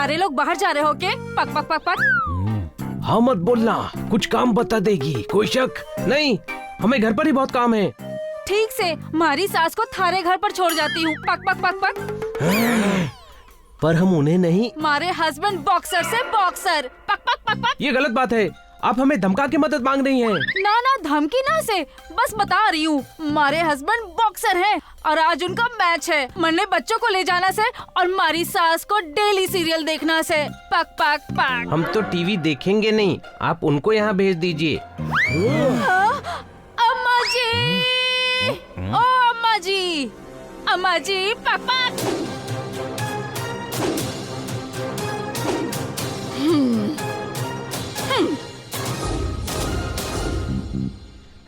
सारे लोग बाहर जा रहे हो के? पक पक पक पक। हाँ मत बोलना, कुछ काम बता देगी। कोई शक नहीं, हमें घर पर ही बहुत काम है। ठीक से मारी सास को थारे घर पर छोड़ जाती हूँ। पक पक पक पक। पर हम उन्हें नहीं। मारे हस्बैंड बॉक्सर से बॉक्सर। पक पक पक पक। ये गलत बात है, आप हमें धमका के मदद मांग रही हैं। ना ना धमकी ना से, बस बता रही हूँ मारे हस्बैंड बॉक्सर हैं और आज उनका मैच है। मरने बच्चों को ले जाना से और मारी सास को डेली सीरियल देखना से। पक पक पक। हम तो टीवी देखेंगे नहीं, आप उनको यहाँ भेज दीजिए। अम्मा जी, ओ अम्मा जी, अम्मा जी, पक पक।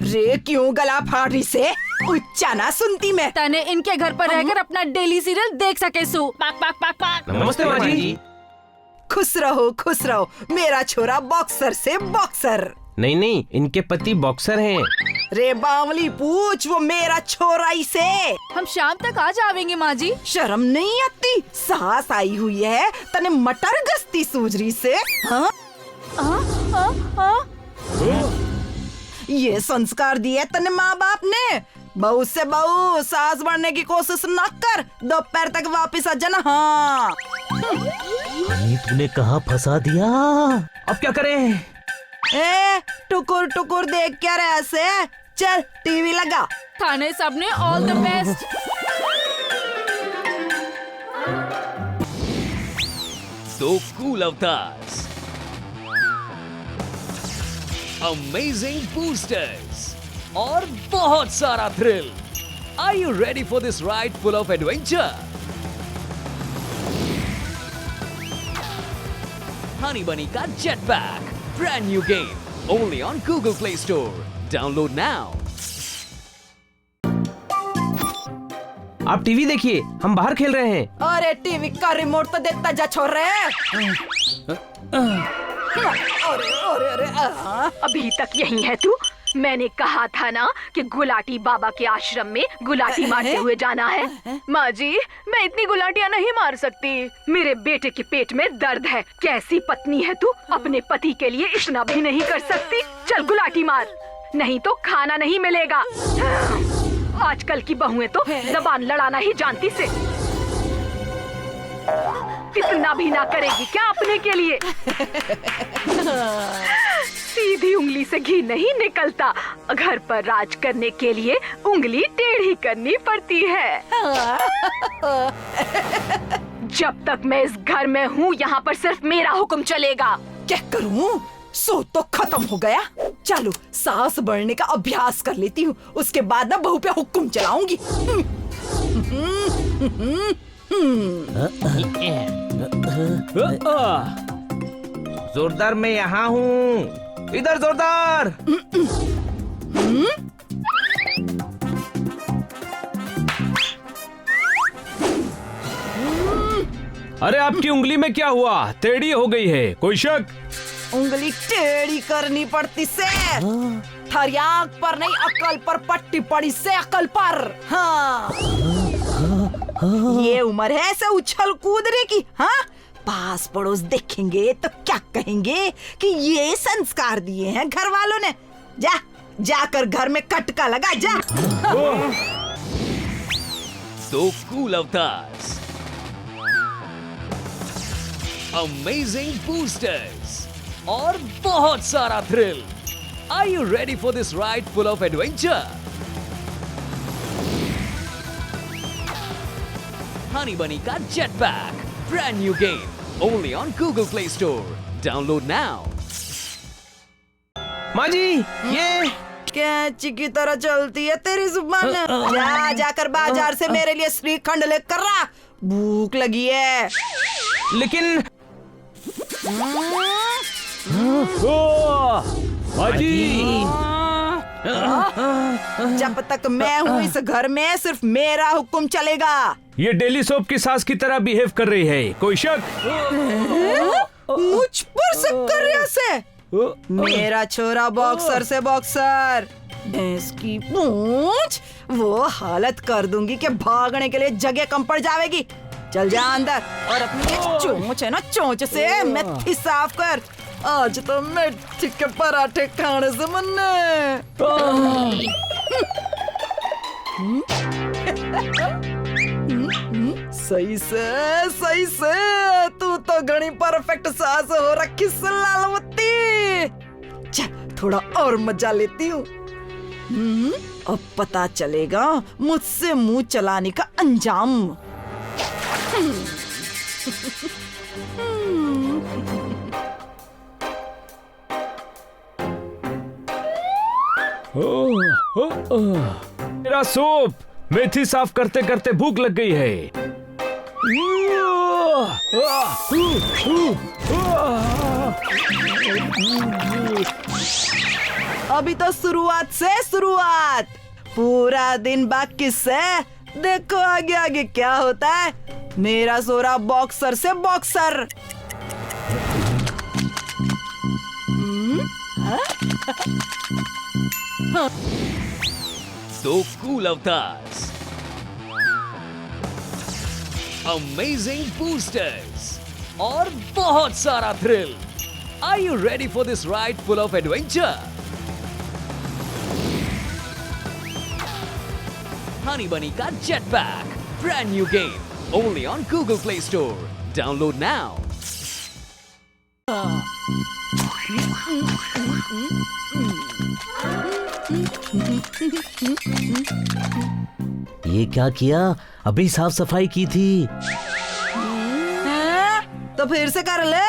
रे क्यों गला फाड़ी से उच्चा ना सुनती मैं। तने इनके घर पर रहकर अपना डेली सीरियल देख सके सु। पक पक पक पक। नमस्ते माँ जी। खुश रहो, मेरा छोरा बॉक्सर से बॉक्सर। नहीं नहीं, इनके पति बॉक्सर हैं। रे बावली पूछ वो मेरा छोरा ही से। हम शाम तक आ जाएंगे माँ जी। शर्म नहीं आती, सास आई हुई है तने मटर गश्ती सूजरी से। हाँ ये संस्कार दिए तने माँ बाप ने। बहू से बहू सास बनने की कोशिश न कर, दोपहर तक वापस आ जाना। हाँ तूने कहाँ फंसा दिया? अब क्या करें? ए टुकुर टुकुर देख क्या रहे ऐसे? चल टीवी लगा। थाने सबने all the best. So cool avatars, amazing boosters और बहुत सारा thrill. Are you ready for this ride full of adventure? Honey Bunny का Jetpack, brand new game, only on Google Play Store. Download now. आप TV देखिए, हम बाहर खेल रहे हैं। अरे टीवी का रिमोट तो देता जा छोड़ रहे। अरे अरे अरे अभी तक यही है तू? मैंने कहा था ना कि गुलाटी बाबा के आश्रम में गुलाटी मारते हुए जाना है। माँ जी, मैं इतनी गुलाटियाँ नहीं मार सकती। मेरे बेटे के पेट में दर्द है। कैसी पत्नी है तू? अपने पति के लिए इतना भी नहीं कर सकती? चल गुलाटी मार, नहीं तो खाना नहीं मिलेगा। आजकल की बहुएं तो जबान लड़ाना ही जानती से। इतना भी ना करेगी क्या अपने के लिए? सीधी उंगली से घी नहीं निकलता। घर पर राज करने के लिए उंगली टेढ़ी करनी पड़ती है। जब तक मैं इस घर में हूँ, यहाँ पर सिर्फ मेरा हुक्म चलेगा। क्या करूँ? सो तो खत्म हो गया। चलो सास बढ़ने का अभ्यास कर लेती हूँ, उसके बाद ना बहू पे हुक्म चलाऊंगी। जोरदार मैं यहाँ हूँ, इधर जोरदार। अरे आपकी उंगली में क्या हुआ? टेढ़ी हो गई है, कोई शक? उंगली टेढ़ी करनी पड़ती से। थारी आंख पर नहीं, अकल पर पट्टी पड़ी से। अकल पर। हाँ ये उम्र है ऐसे उछल कूदने की। हाँ पास पड़ोस देखेंगे तो क्या कहेंगे कि ये संस्कार दिए हैं घर वालों ने। जा जाकर घर में कटका लगा जा। So cool avatars, amazing boosters और बहुत सारा thrill. Are you ready for this ride full of adventure? Honey Bunny का Jetpack, brand new game, only on Google Play Store. Download now. माँ जी, ये कैंची की तरह चलती है तेरी जुबान। जा जाकर बाजार से मेरे लिए श्रीखंड लेकर आ, भूख लगी है। लेकिन जब तक मैं हूँ इस घर में सिर्फ मेरा हुक्म चलेगा। ये डेली सोप की सास की तरह बिहेव कर रही है, कोई शक? मुझ पर शक्कर से। मेरा छोरा बॉक्सर से बॉक्सर। भैंस की पूंछ, वो हालत कर दूंगी कि भागने के लिए जगह कम पड़ जाएगी। चल जा अंदर और अपनी चोंच है ना, चोंच से मेथी साफ कर। आज तो मेथी के पराठे खाने से मन सही से तू तो घनी परफेक्ट सास हो रखी लालवती। चल थोड़ा और मजा लेती हूँ। अब पता चलेगा मुझसे मुंह चलाने का अंजाम। मेरा सूप। मेथी साफ करते करते भूख लग गई है। अभी तो शुरुआत पूरा दिन बाकी से देखो आगे आगे क्या होता है। मेरा सोरा बॉक्सर से बॉक्सर। दो कूल अवतार्स, अमेजिंग बूस्टर्स और बहुत सारा thrill. Are you ready for this ride full of adventure? Honey Bunny का Jetpack, brand new game, only on Google Play Store. Download now. ये क्या किया? अभी साफ सफाई की थी। तो फिर से कर ले।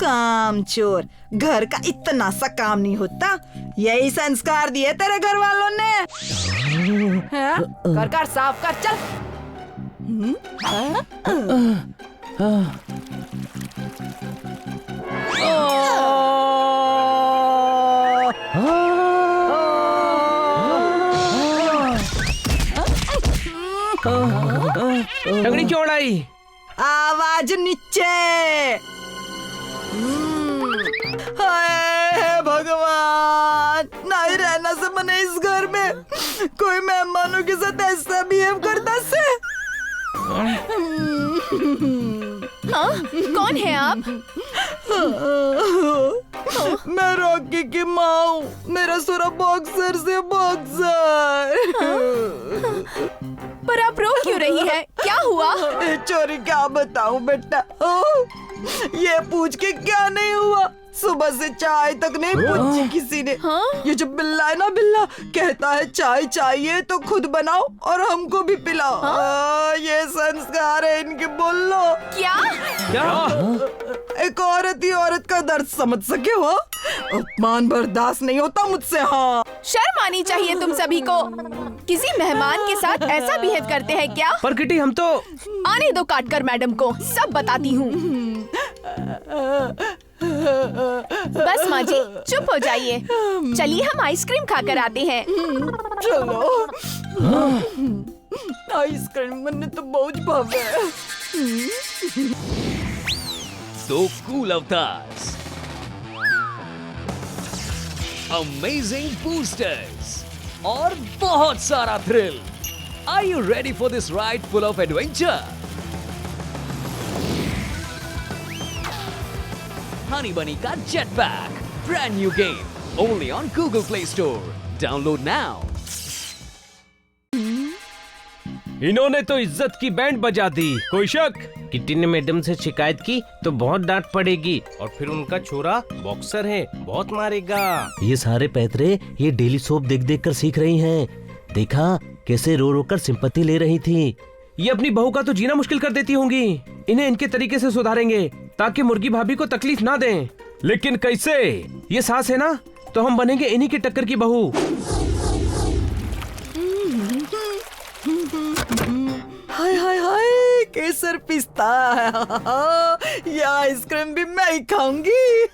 काम चोर, घर का इतना सा काम नहीं होता। यही संस्कार दिए तेरे घर वालों ने। कर कर साफ कर, चल। टंगड़ी क्यों उड़ाई? आवाज नीचे। हाय भगवान, नहीं रहना से मने इस घर में कोई मेहमानों के साथ ऐसा बिहेव करता से। हाँ, कौन है आप? मैं रॉकी की माँ हूँ। मेरा सोरा बॉक्सर से बॉक्सर। पर आप रो क्यों रही है? क्या हुआ? चोरी क्या बताऊं बेटा। ये पूछ के क्या नहीं हुआ। सुबह से चाय तक नहीं पूछी किसी ने। ये जो बिल्ला है ना, बिल्ला कहता है चाय चाहिए तो खुद बनाओ और हमको भी पिलाओ। ये संस्कार है इनके। बोल लो क्या? एक औरत ही औरत का दर्द समझ सके हो। अपमान बर्दाश्त नहीं होता मुझसे। हाँ, शर्म आनी चाहिए तुम सभी को। किसी मेहमान के साथ ऐसा बिहेव करते हैं क्या? पर किटी हम तो। आने दो काटकर मैडम को, सब बताती हूँ। बस माँ जी चुप हो जाइए। चलिए हम आइसक्रीम खाकर आते हैं। चलो। आइसक्रीम बनने तो बहुत भाव है। दो कूल अवतार्स, अमेजिंग बूस्टर्स और बहुत सारा thrill. Are you ready for this ride full of adventure? Honey Bunny का Jetpack, brand new game, only on Google Play Store. Download now. इन्होंने तो इज्जत की बैंड बजा दी। कोई शक? किटी ने मैडम से शिकायत की तो बहुत डांट पड़ेगी और फिर उनका छोरा बॉक्सर है, बहुत मारेगा। ये सारे पैतरे ये डेली सोप देख देख कर सीख रही हैं। देखा कैसे रो रो कर सिंपैथी ले रही थी। ये अपनी बहू का तो जीना मुश्किल कर देती होंगी। इन्हें इनके तरीके से सुधारेंगे ताकि मुर्गी भाभी को तकलीफ ना दें। लेकिन कैसे? ये सास है ना, तो हम बनेंगे इन्हीं की टक्कर की बहू। हाय हाय हाय, केसर पिस्ता। ये आइसक्रीम भी मैं ही खाऊंगी।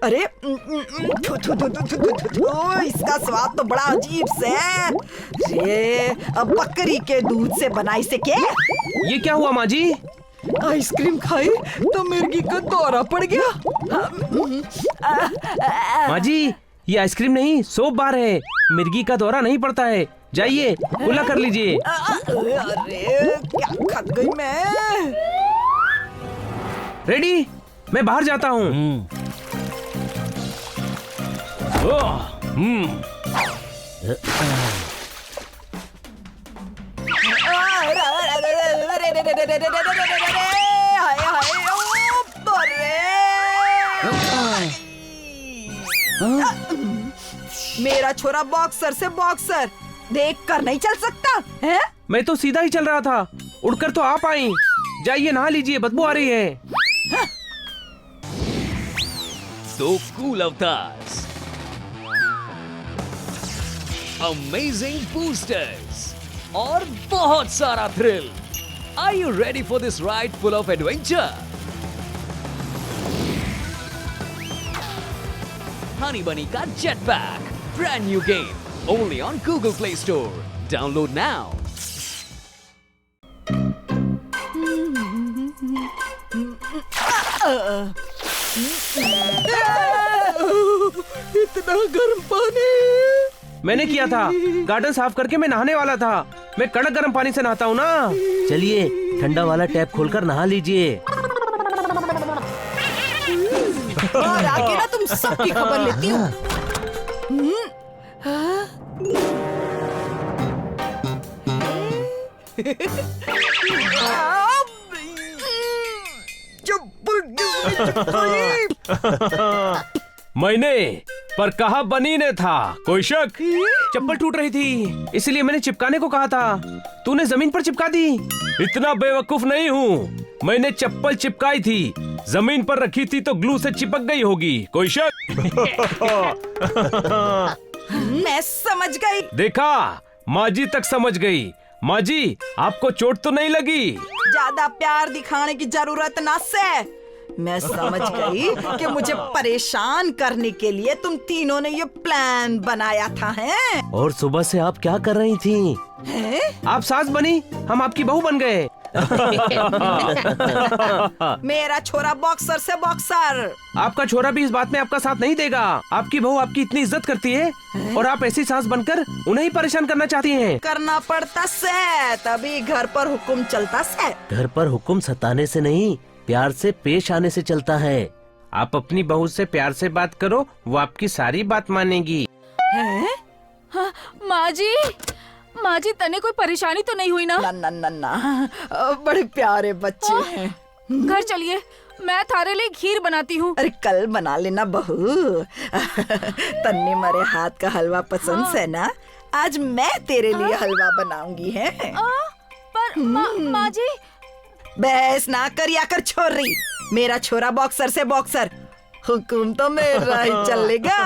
अरे थु, थु, थु, थु, थु, थु, थु, थु, इसका स्वाद तो बड़ा अजीब से है। रे, अब बकरी के दूध से बनाई से क्या? ये क्या हुआ माँ जी? आइसक्रीम खाई तो मिर्गी का दौरा पड़ गया। माँ जी ये आइसक्रीम नहीं सोप बार है। मिर्गी का दौरा नहीं पड़ता है। जाइए कुल्ला कर लीजिए। अरे क्या खत गई मैं। रेडी, मैं बाहर जाता हूँ। मेरा छोरा बॉक्सर से बॉक्सर देख कर नहीं चल सकता है। मैं तो सीधा ही चल रहा था, उड़कर तो आप आई। जाइए नहा लीजिए, बदबू आ रही है। दो कूल अवतार्स, अमेजिंग बूस्टर्स और बहुत सारा थ्रिल। Are you ready for this ride full of adventure? Honey bunny का jet pack, brand new game only on Google Play Store. Download now. इतना गर्म पानी। मैंने किया था, गार्डन साफ करके मैं नहाने वाला था। मैं कड़क गर्म पानी से नहाता हूँ ना। चलिए ठंडा वाला टैप खोलकर नहा लीजिए। और आगे ना तुम सबकी खबर लेती हूँ। मैंने पर कहा बनी ने था, कोई शक? चप्पल टूट रही थी इसलिए मैंने चिपकाने को कहा था। तूने जमीन पर चिपका दी। इतना बेवकूफ नहीं हूँ। मैंने चप्पल चिपकाई थी, जमीन पर रखी थी तो ग्लू से चिपक गई होगी, कोई शक? मैं समझ गई। देखा, माँ जी तक समझ गई। माँ जी आपको चोट तो नहीं लगी? ज्यादा प्यार दिखाने की जरूरत ना से। मैं समझ गई कि मुझे परेशान करने के लिए तुम तीनों ने ये प्लान बनाया था, हैं? और सुबह से आप क्या कर रही थी? हैं? आप सास बनी, हम आपकी बहू बन गए। मेरा छोरा बॉक्सर से बॉक्सर। आपका छोरा भी इस बात में आपका साथ नहीं देगा। आपकी बहू आपकी इतनी इज्जत करती है और आप ऐसी सास बनकर उन्हें ही परेशान करना चाहती हैं। करना पड़ता से, तभी घर पर हुक्म चलता से। घर पर हुक्म सताने से नहीं, प्यार से पेश आने से चलता है। आप अपनी बहू से प्यार से बात करो, वो आपकी सारी बात मानेगी। हैं? हाँ, माँ जी तने कोई परेशानी तो नहीं हुई ना? ना ना ना ना, बड़े प्यारे बच्चे हैं। घर चलिए, मैं थारे लिए खीर बनाती हूँ। अरे कल बना लेना बहू। तन्ने मरे हाथ का हलवा पसंद है ना, आज मैं तेरे लिए हलवा बनाऊंगी है। पर माँ जी। बहस ना कर या कर छोरी। मेरा छोरा बॉक्सर से बॉक्सर, हुकुम तो मेरा ही चलेगा।